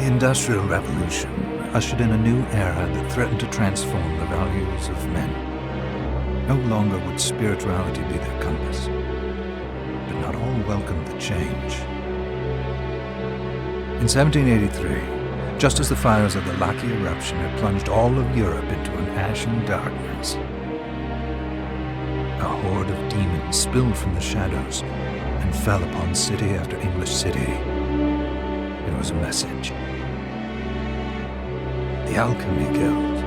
The Industrial Revolution ushered in a new era that threatened to transform the values of men. No longer would spirituality be their compass, but not all welcomed the change. In 1783, just as the fires of the Laki eruption had plunged all of Europe into an ashen darkness, a horde of demons spilled from the shadows and fell upon city after English city. It was a message. The Alchemy Guild,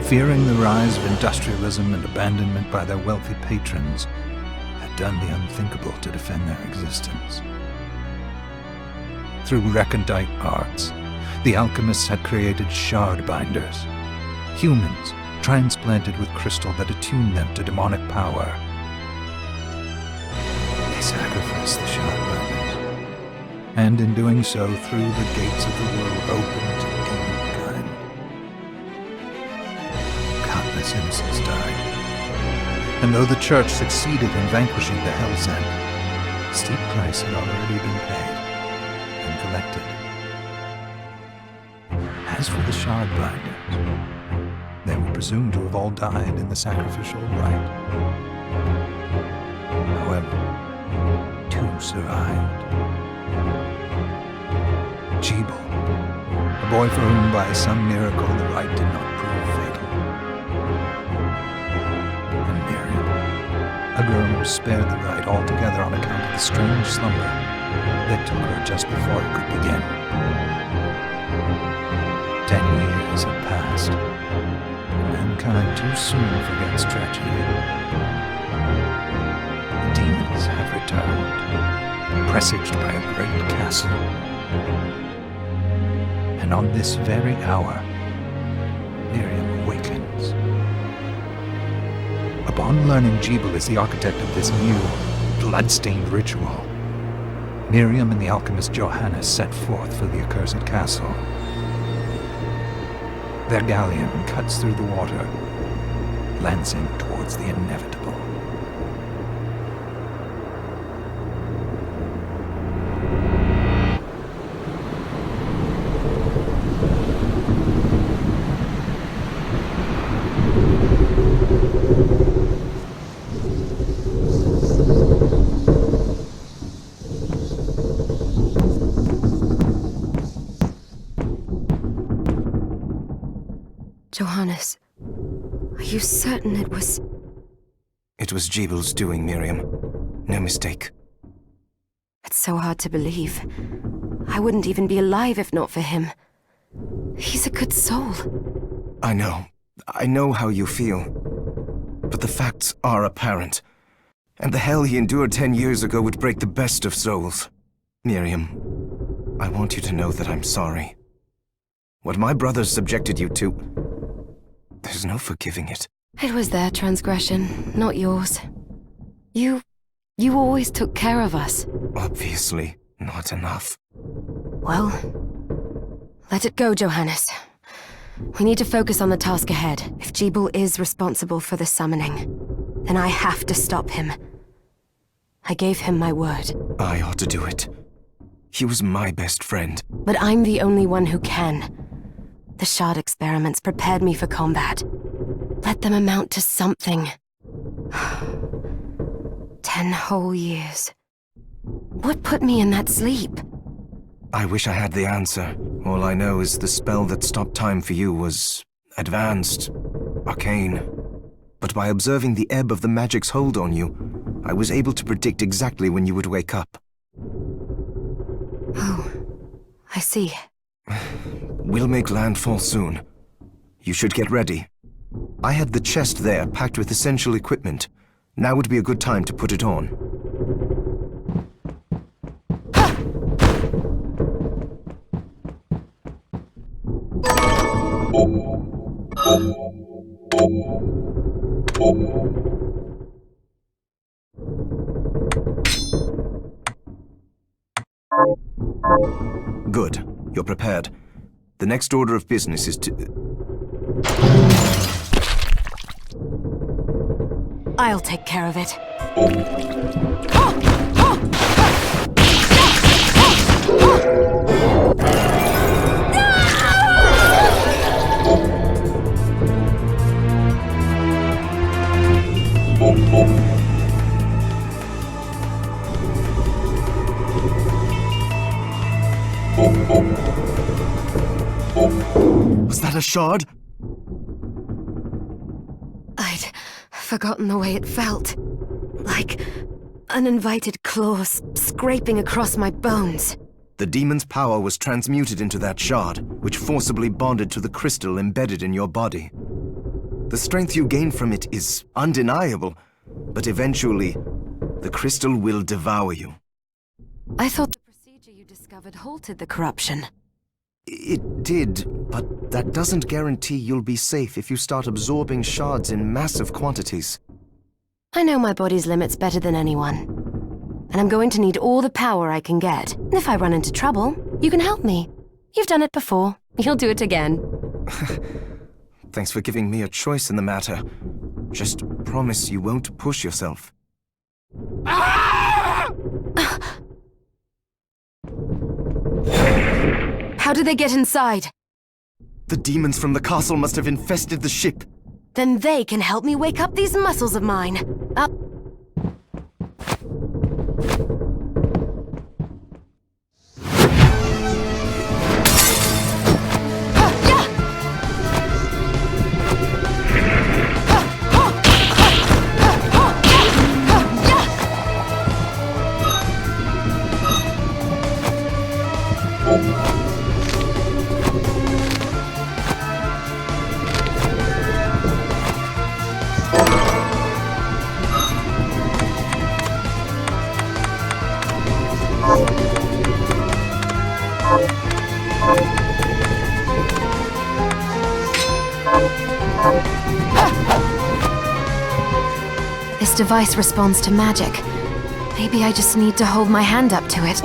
fearing the rise of industrialism and abandonment by their wealthy patrons, had done the unthinkable to defend their existence. Through recondite arts, the alchemists had created shard binders, humans transplanted with crystal that attuned them to demonic power. They sacrificed the shard binders, and in doing so threw the gates of the world open to humankind. Countless innocents died, and though the church succeeded in vanquishing the Hell's End, a steep price had already been paid and collected. As for the shard binders, they were presumed to have all died in the sacrificial rite. However, two survived. Jebel, a boy for whom by some miracle the rite did not prove fatal. And Miriam, a girl who was spared the rite altogether on account of the strange slumber that took her just before it could begin. 10 years have passed, and mankind too soon forgets tragedy. The demons have returned, presaged by a great castle. And on this very hour, Miriam awakens. Upon learning Jebel is the architect of this new, bloodstained ritual, Miriam and the alchemist Johannes set forth for the accursed castle. Their galleon cuts through the water, lancing towards the inevitable. Johannes, are you certain it was... It was Jebel's doing, Miriam. No mistake. It's so hard to believe. I wouldn't even be alive if not for him. He's a good soul. I know how you feel. But the facts are apparent. And the hell he endured 10 years ago would break the best of souls. Miriam, I want you to know that I'm sorry. What my brothers subjected you to... There's no forgiving it. It was their transgression, not yours. You always took care of us. Obviously, not enough. Well, let it go, Johannes. We need to focus on the task ahead. If Jebel is responsible for the summoning, then I have to stop him. I gave him my word. I ought to do it. He was my best friend. But I'm the only one who can. The shard experiments prepared me for combat. Let them amount to something. 10 whole years. What put me in that sleep? I wish I had the answer. All I know is the spell that stopped time for you was advanced, arcane. But by observing the ebb of the magic's hold on you, I was able to predict exactly when you would wake up. Oh, I see. We'll make landfall soon. You should get ready. I had the chest there packed with essential equipment. Now would be a good time to put it on. Good. You're prepared. The next order of business is to... I'll take care of it. No! Was that a shard? I'd forgotten the way it felt. Like uninvited claws scraping across my bones. The demon's power was transmuted into that shard, which forcibly bonded to the crystal embedded in your body. The strength you gain from it is undeniable, but eventually, the crystal will devour you. I thought the procedure you discovered halted the corruption. It did, but that doesn't guarantee you'll be safe if you start absorbing shards in massive quantities. I know my body's limits better than anyone. And I'm going to need all the power I can get. If I run into trouble, you can help me. You've done it before. You'll do it again. Thanks for giving me a choice in the matter. Just promise you won't push yourself. How did they get inside? The demons from the castle must have infested the ship. Then they can help me wake up these muscles of mine. This device responds to magic. Maybe I just need to hold my hand up to it.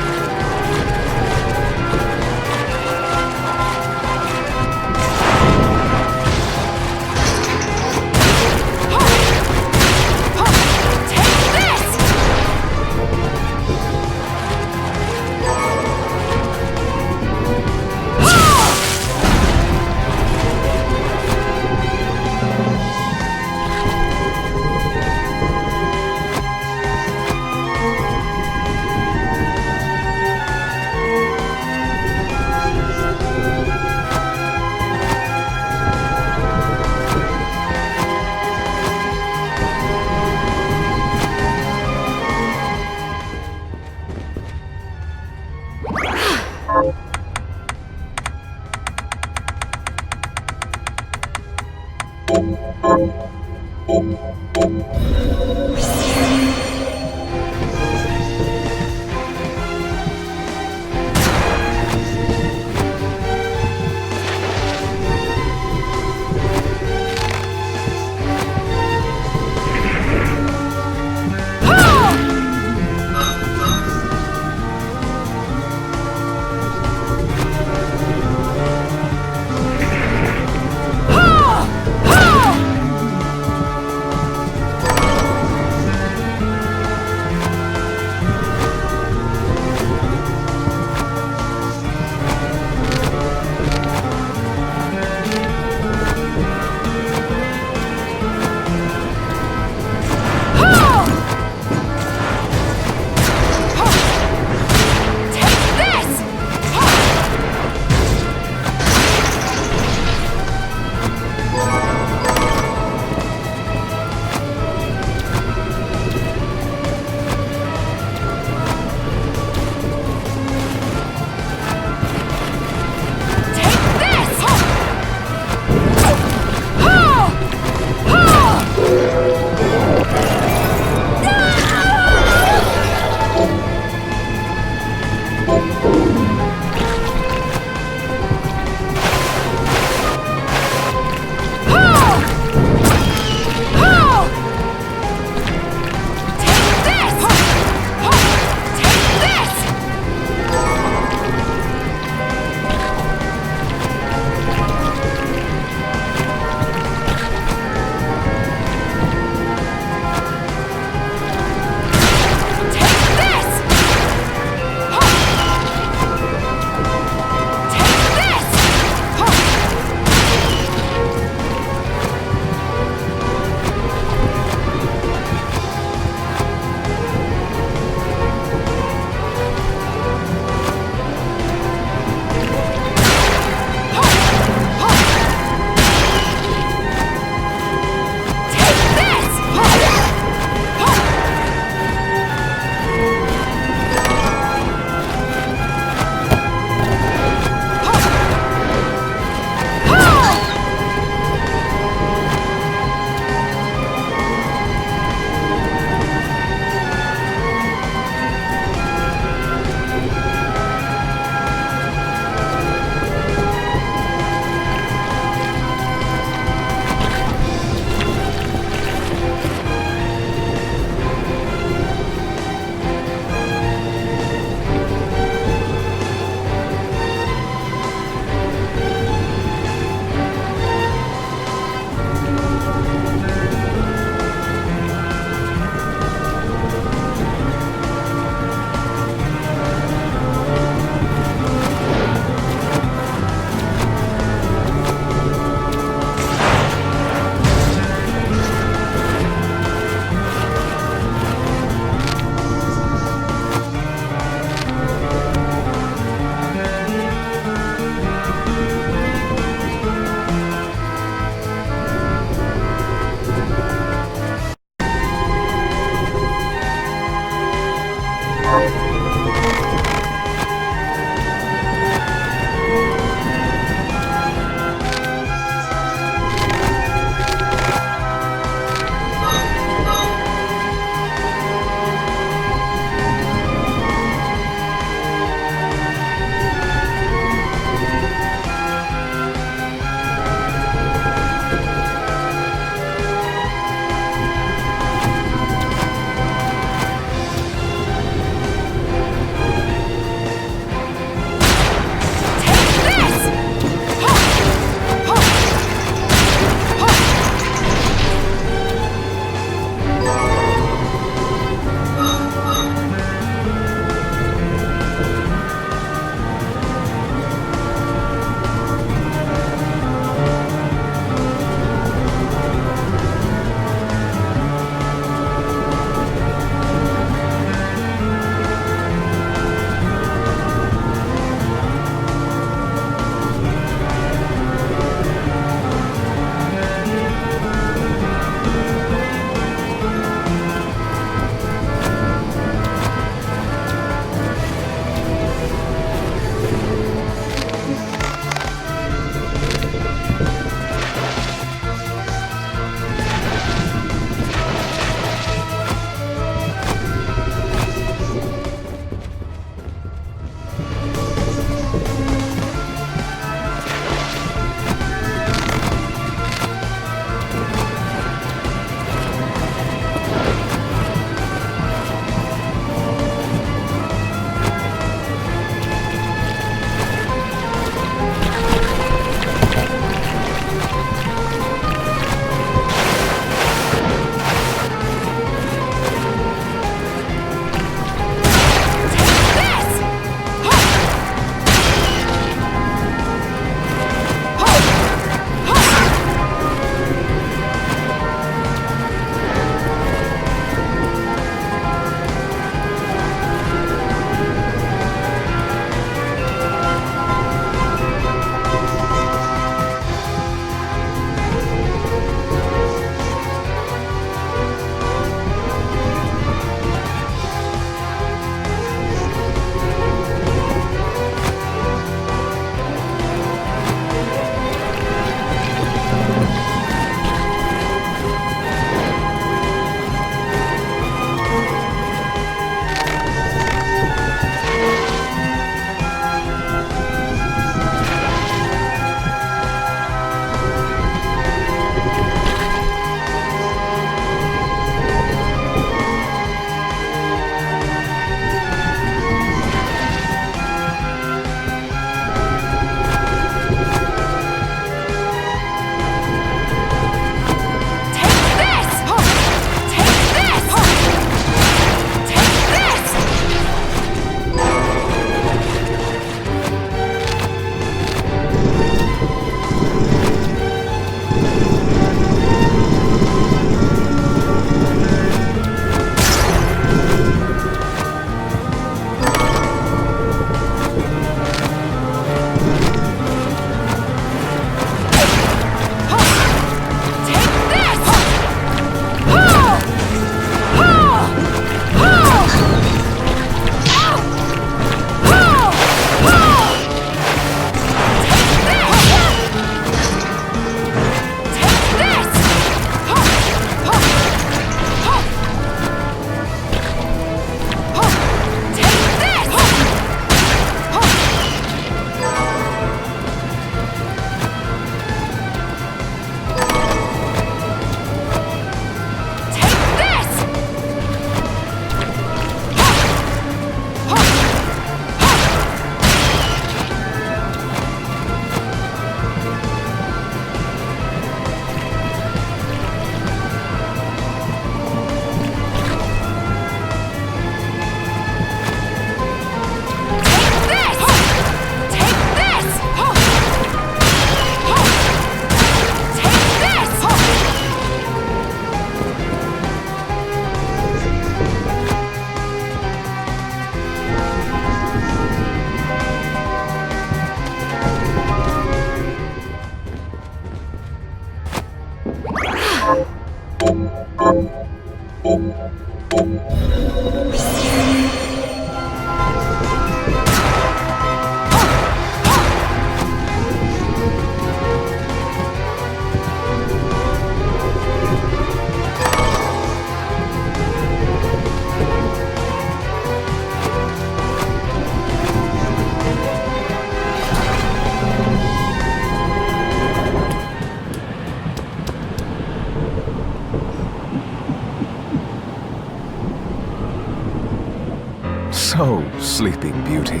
So, Sleeping Beauty,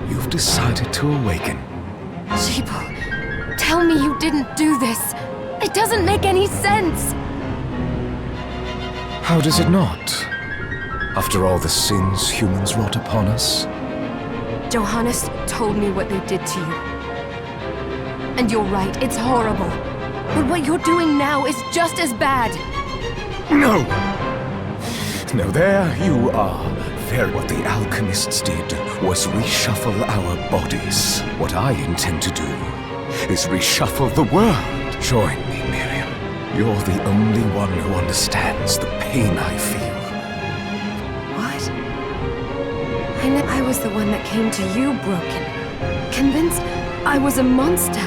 you've decided to awaken. Jeeble, tell me you didn't do this. It doesn't make any sense. How does it not? After all the sins humans wrought upon us? Johannes told me what they did to you. And you're right, it's horrible. But what you're doing now is just as bad. No! No, there you are. What the alchemists did was reshuffle our bodies. What I intend to do is reshuffle the world. Join me, Miriam. You're the only one who understands the pain I feel. What? I know I was the one that came to you broken. Convinced I was a monster.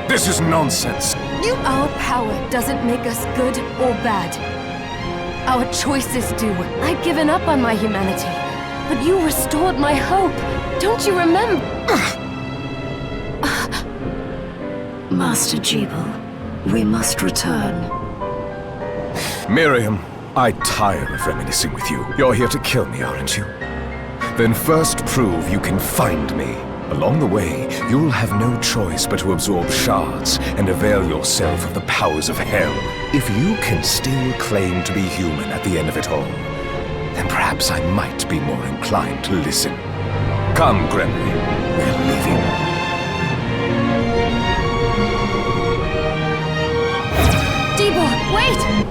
This is nonsense. Our power doesn't make us good or bad. Our choices do. I'd given up on my humanity, but you restored my hope. Don't you remember? Master Jeeble, we must return. Miriam, I tire of reminiscing with you. You're here to kill me, aren't you? Then first prove you can find me. Along the way, you'll have no choice but to absorb shards and avail yourself of the powers of hell. If you can still claim to be human at the end of it all, then perhaps I might be more inclined to listen. Come, Gremlin, we're leaving. Jeeble, wait!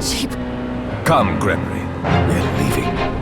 Sheep. Come, Gremlin. We're leaving.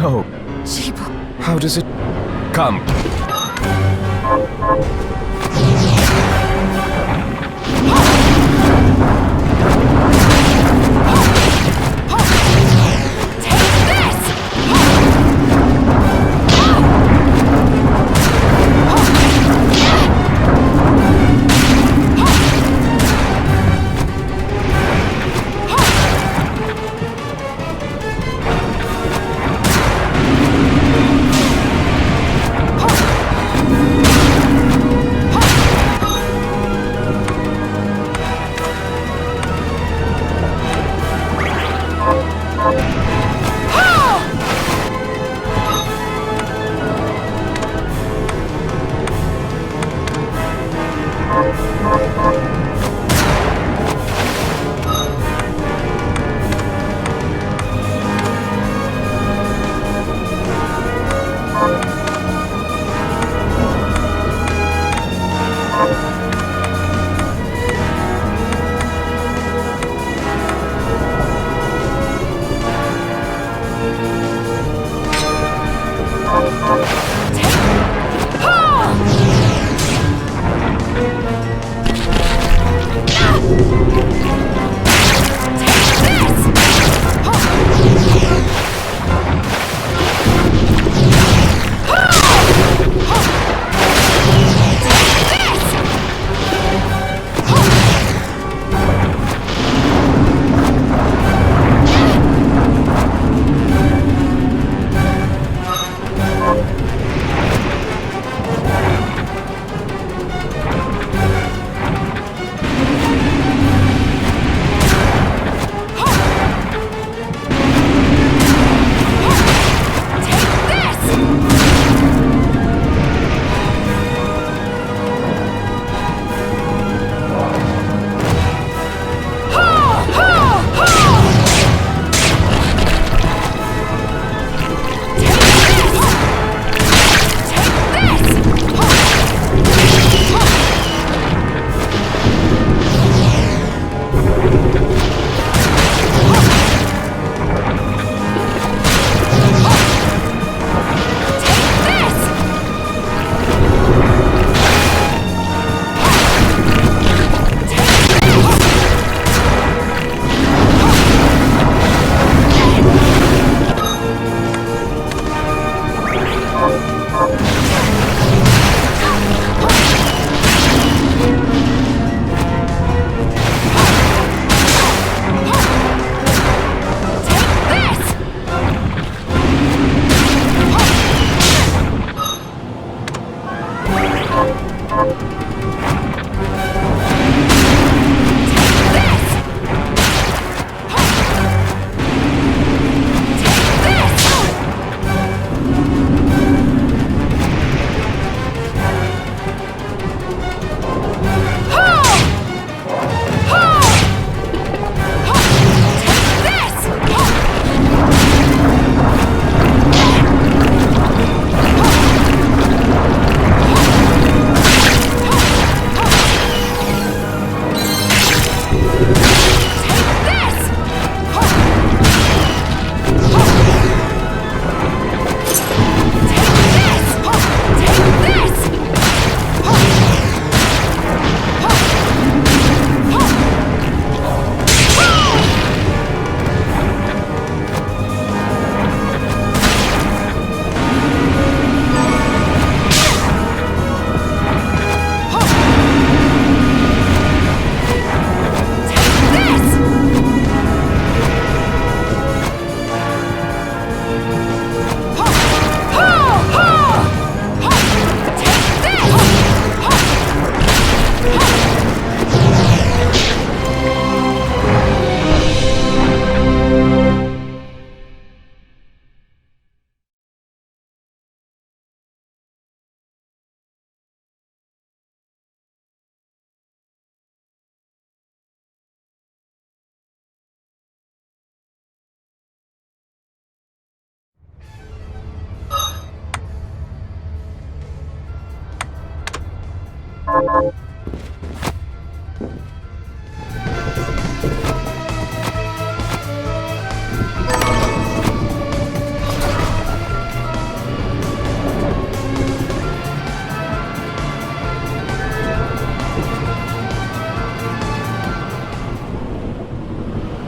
So, Jeeble. how does it... Come.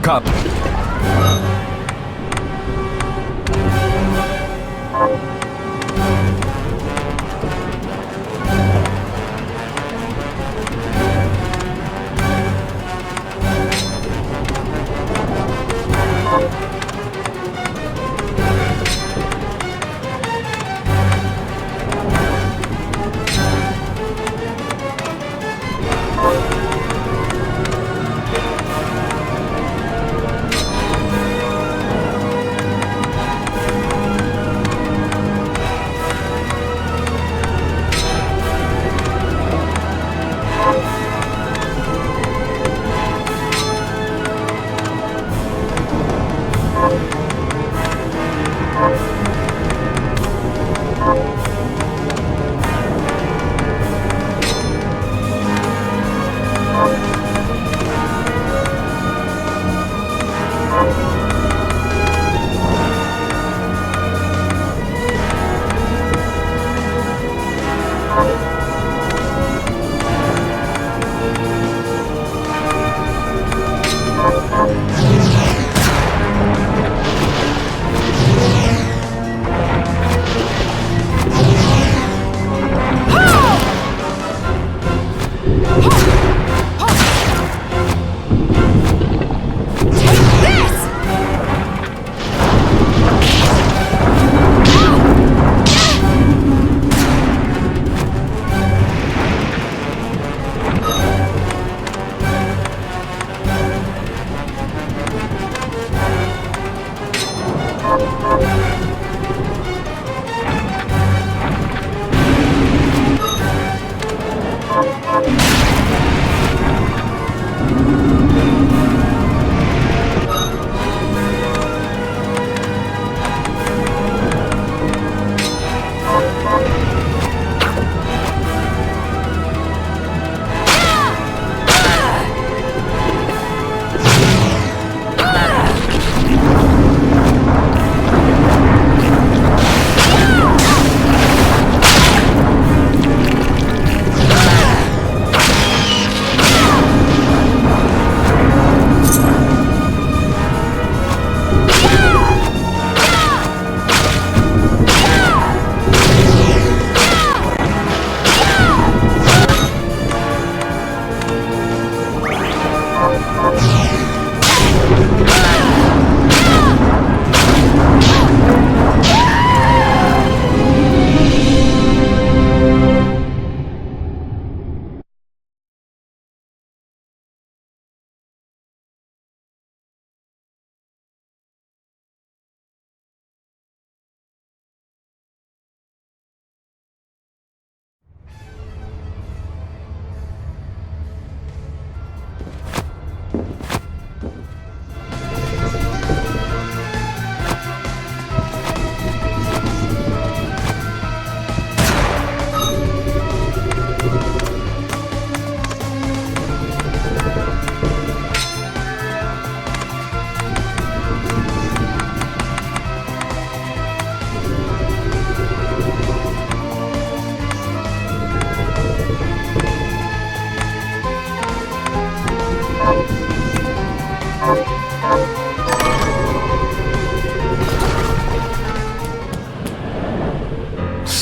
back up.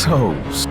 Souls.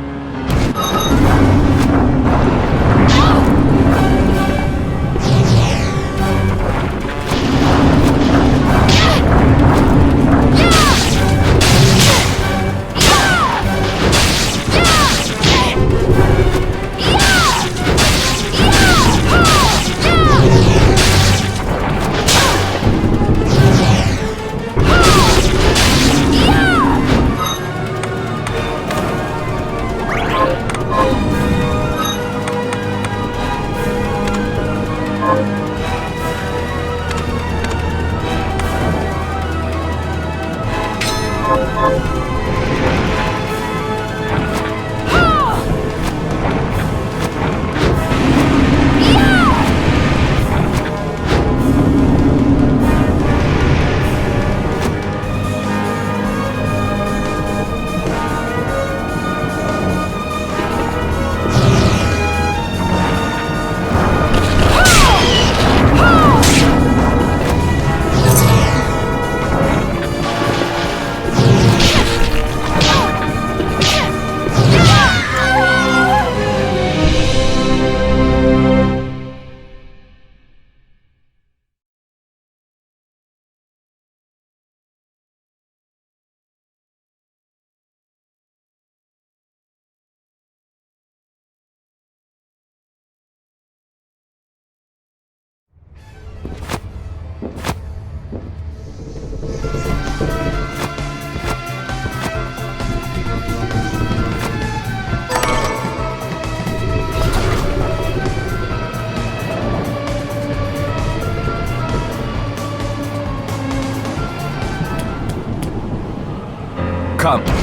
come.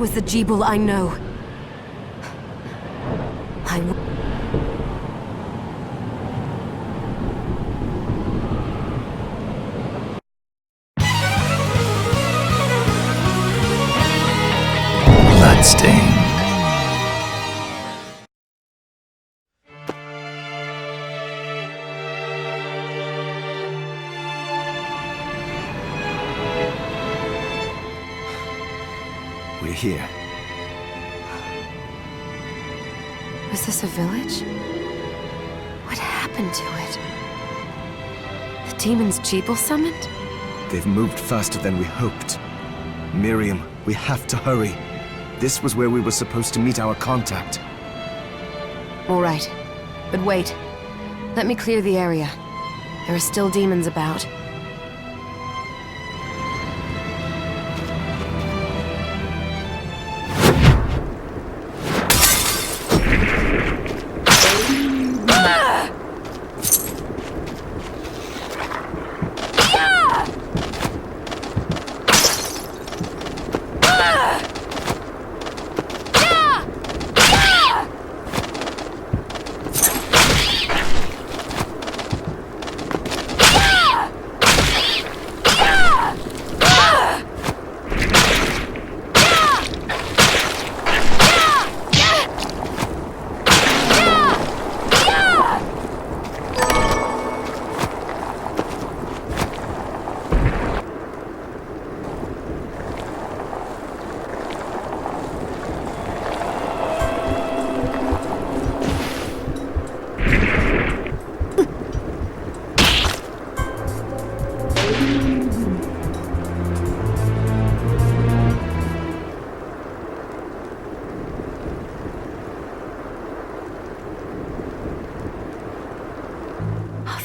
was the Jeeble I know. Bloodstained. We're here. Was this a village? What happened to it? The demons Jeeble summoned? They've moved faster than we hoped. Miriam, we have to hurry. This was where we were supposed to meet our contact. All right. But wait. Let me clear the area. There are still demons about.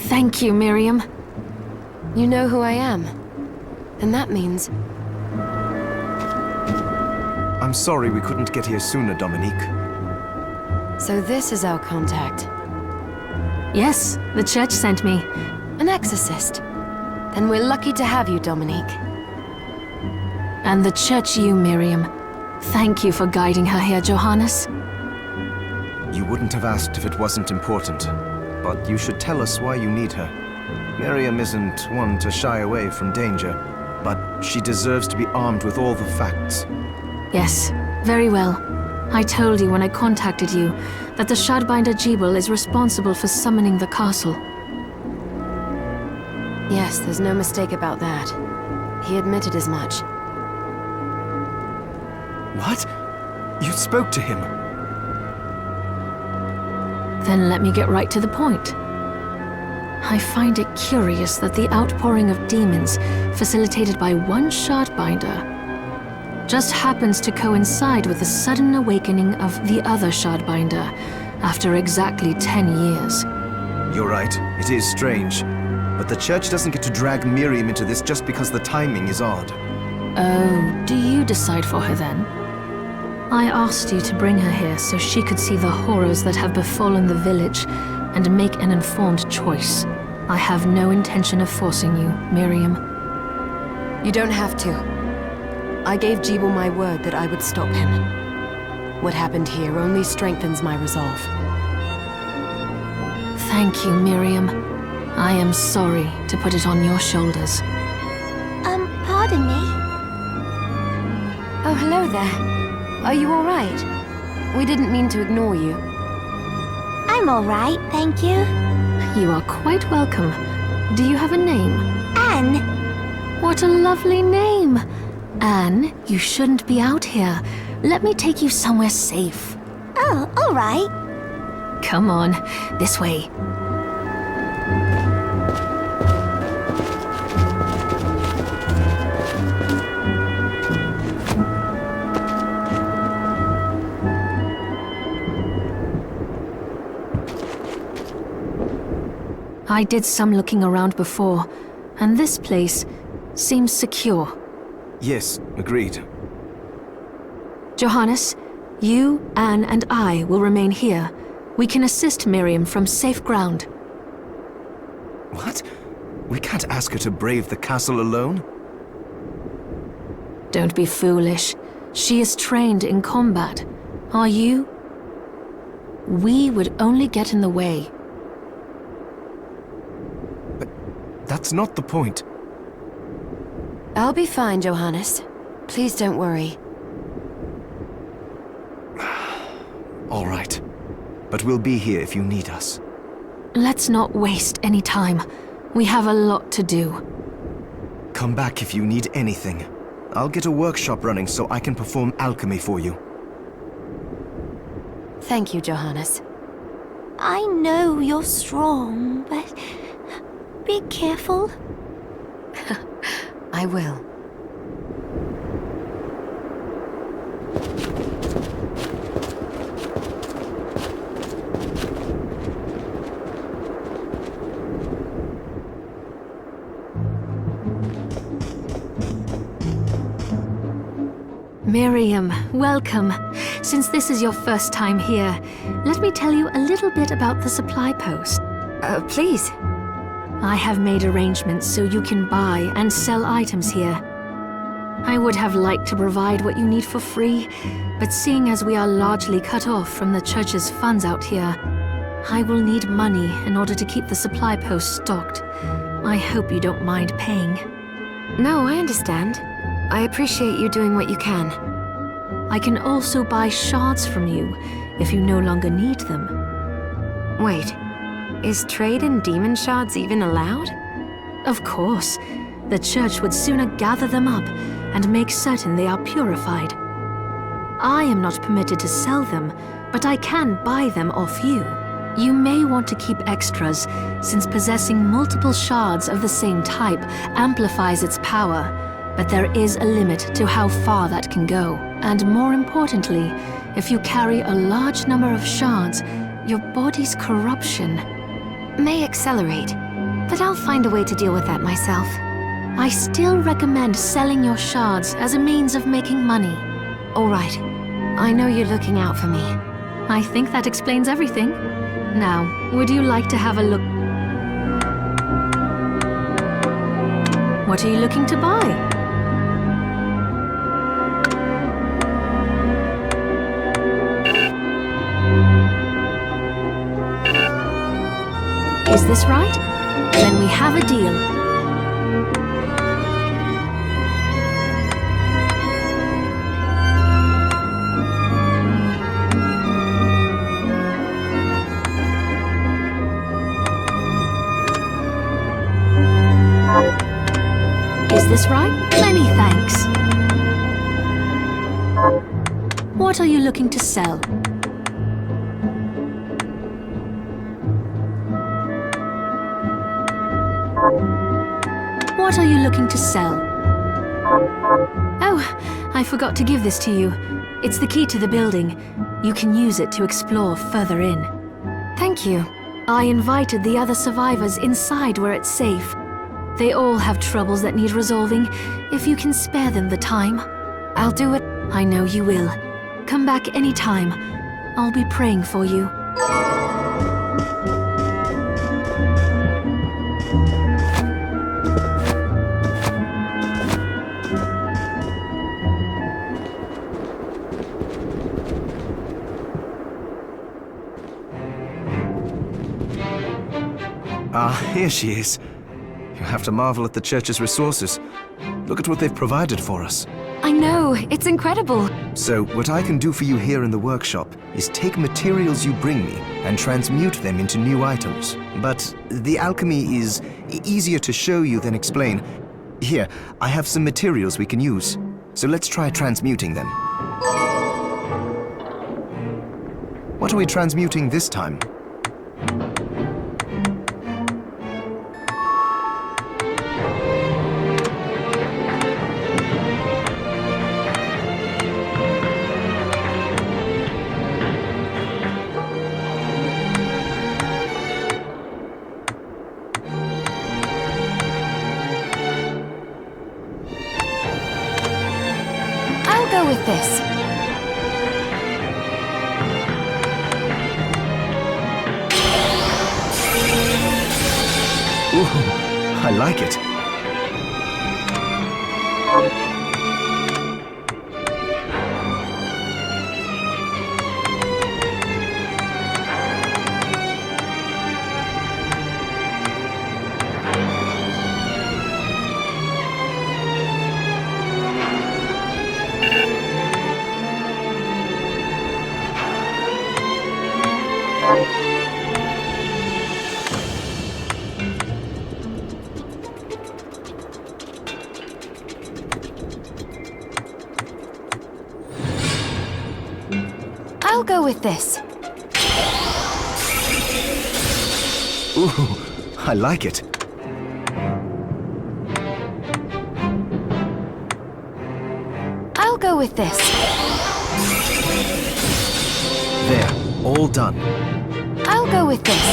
Thank you, Miriam. You know who I am. And that means... I'm sorry we couldn't get here sooner, Dominique. So this is our contact. Yes, the church sent me. An exorcist. Then we're lucky to have you, Dominique. And the church you, Miriam. Thank you for guiding her here, Johannes. You wouldn't have asked if it wasn't important. But you should tell us why you need her. Miriam isn't one to shy away from danger, but she deserves to be armed with all the facts. Yes, very well. I told you when I contacted you that the Shardbinder Jeeble is responsible for summoning the castle. Yes, there's no mistake about that. He admitted as much. What? You spoke to him? Then let me get right to the point. I find it curious that the outpouring of demons, facilitated by one Shardbinder, just happens to coincide with the sudden awakening of the other Shardbinder after exactly 10 years. You're right, it is strange. But the church doesn't get to drag Miriam into this just because the timing is odd. Oh, do you decide for her then? I asked you to bring her here so she could see the horrors that have befallen the village and make an informed choice. I have no intention of forcing you, Miriam. You don't have to. I gave Jeeble my word that I would stop him. What happened here only strengthens my resolve. Thank you, Miriam. I am sorry to put it on your shoulders. Pardon me? Oh, hello there. Are you all right? We didn't mean to ignore you. I'm all right, thank you. You are quite welcome. Do you have a name? Anne. What a lovely name! Anne, you shouldn't be out here. Let me take you somewhere safe. Oh, all right. Come on, this way. I did some looking around before, and this place seems secure. Yes, agreed. Johannes, you, Anne, and I will remain here. We can assist Miriam from safe ground. What? We can't ask her to brave the castle alone? Don't be foolish. She is trained in combat. Are you? We would only get in the way. But that's not the point. I'll be fine, Johannes. Please don't worry. All right. But we'll be here if you need us. Let's not waste any time. We have a lot to do. Come back if you need anything. I'll get a workshop running so I can perform alchemy for you. Thank you, Johannes. I know you're strong, but be careful. I will. Miriam, welcome. Since this is your first time here, let me tell you a little bit about the supply post. Please. I have made arrangements so you can buy and sell items here. I would have liked to provide what you need for free, but seeing as we are largely cut off from the church's funds out here, I will need money in order to keep the supply post stocked. I hope you don't mind paying. No, I understand. I appreciate you doing what you can. I can also buy shards from you if you no longer need them. Wait, is trade in demon shards even allowed? Of course. The church would sooner gather them up and make certain they are purified. I am not permitted to sell them, but I can buy them off you. You may want to keep extras, since possessing multiple shards of the same type amplifies its power. But there is a limit to how far that can go. And more importantly, if you carry a large number of shards, your body's corruption may accelerate, but I'll find a way to deal with that myself. I still recommend selling your shards as a means of making money. All right. I know you're looking out for me. I think that explains everything. Now, would you like to have a look? What are you looking to buy? Is this right? Then we have a deal. Is this right? Many thanks. What are you looking to sell? What are you looking to sell? Oh, I forgot to give this to you. It's the key to the building. You can use it to explore further in. Thank you. I invited the other survivors inside where it's safe. They all have troubles that need resolving. If you can spare them the time, I'll do it. I know you will. Come back anytime. I'll be praying for you. Ah, here she is. You have to marvel at the church's resources. Look at what they've provided for us. I know, it's incredible. So, what I can do for you here in the workshop is take materials you bring me and transmute them into new items. But the alchemy is easier to show you than explain. Here, I have some materials we can use. So let's try transmuting them. What are we transmuting this time? I'll go with this. Ooh, I like it. with this. Ooh, I like it. I'll go with this. There, all done. I'll go with this.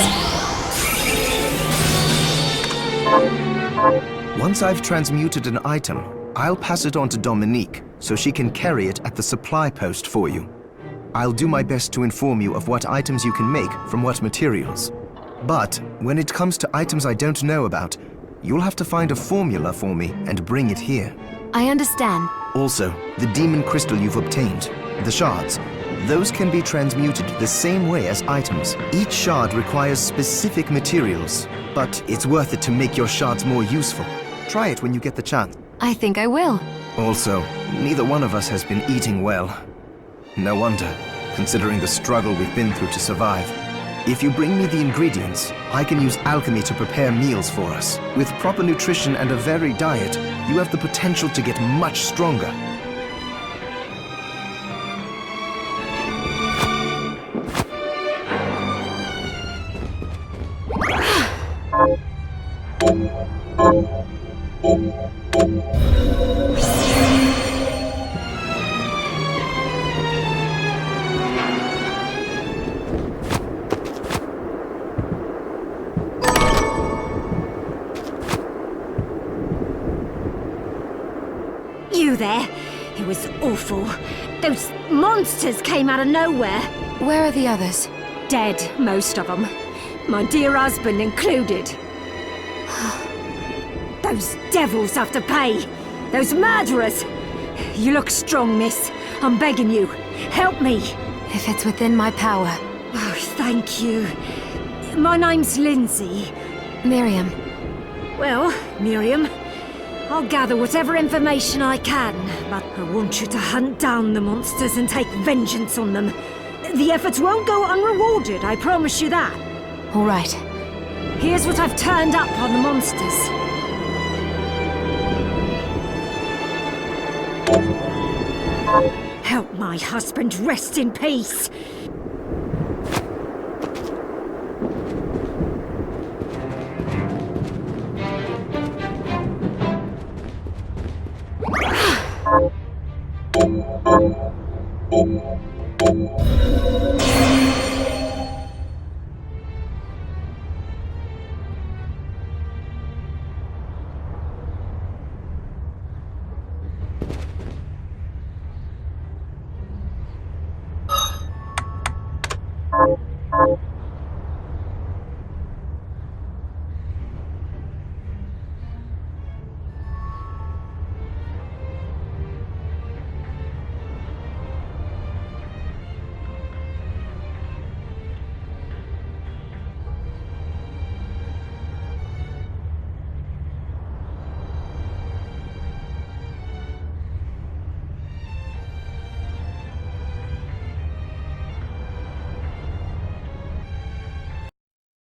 Once I've transmuted an item, I'll pass it on to Dominique, so she can carry it at the supply post for you. I'll do my best to inform you of what items you can make from what materials. But when it comes to items I don't know about, you'll have to find a formula for me and bring it here. I understand. Also, the demon crystal you've obtained, the shards, those can be transmuted the same way as items. Each shard requires specific materials, but it's worth it to make your shards more useful. Try it when you get the chance. I think I will. Also, neither one of us has been eating well. No wonder, considering the struggle we've been through to survive. If you bring me the ingredients, I can use alchemy to prepare meals for us. With proper nutrition and a varied diet, you have the potential to get much stronger. You there? It was awful. Those monsters came out of nowhere. Where are the others? Dead, most of them. My dear husband included. Those devils have to pay. Those murderers. You look strong, miss. I'm begging you. Help me. If it's within my power. Oh, thank you. My name's Lindsay. Miriam. Well, Miriam, I'll gather whatever information I can, but I want you to hunt down the monsters and take vengeance on them. The efforts won't go unrewarded, I promise you that. All right. Here's what I've turned up on the monsters. Help my husband rest in peace.